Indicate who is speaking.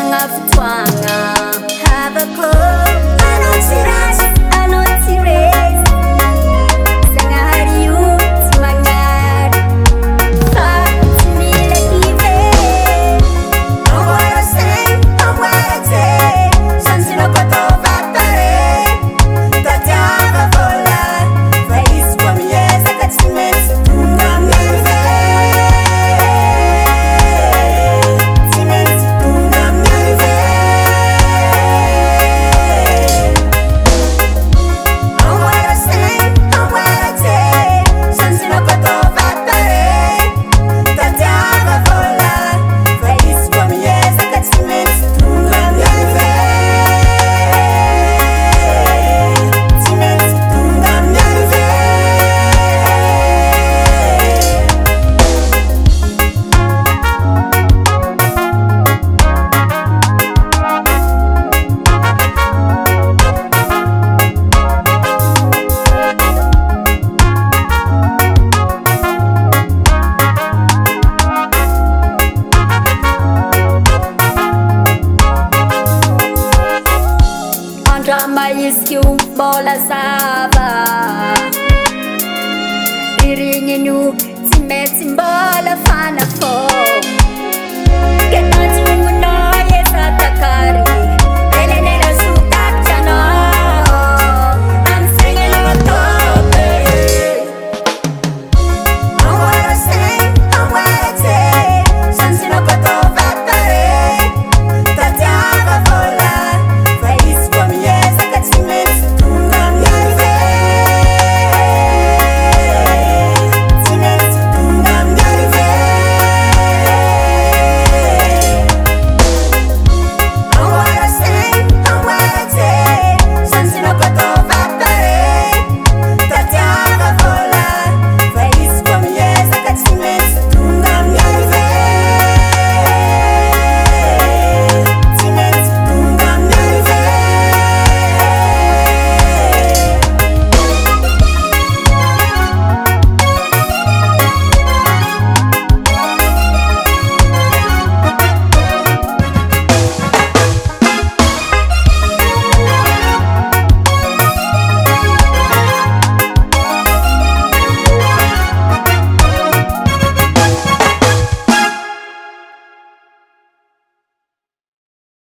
Speaker 1: Have a club, I know serious, I know serious. Sangat you, semangat. Fast me like even. I wanna say, I wanna say. Chansi no koto vatare. Tatiava vola. Fais comme yes, I got to make tunga mienve. Maisky bola sava Irinyenyu timeti mbola fana fo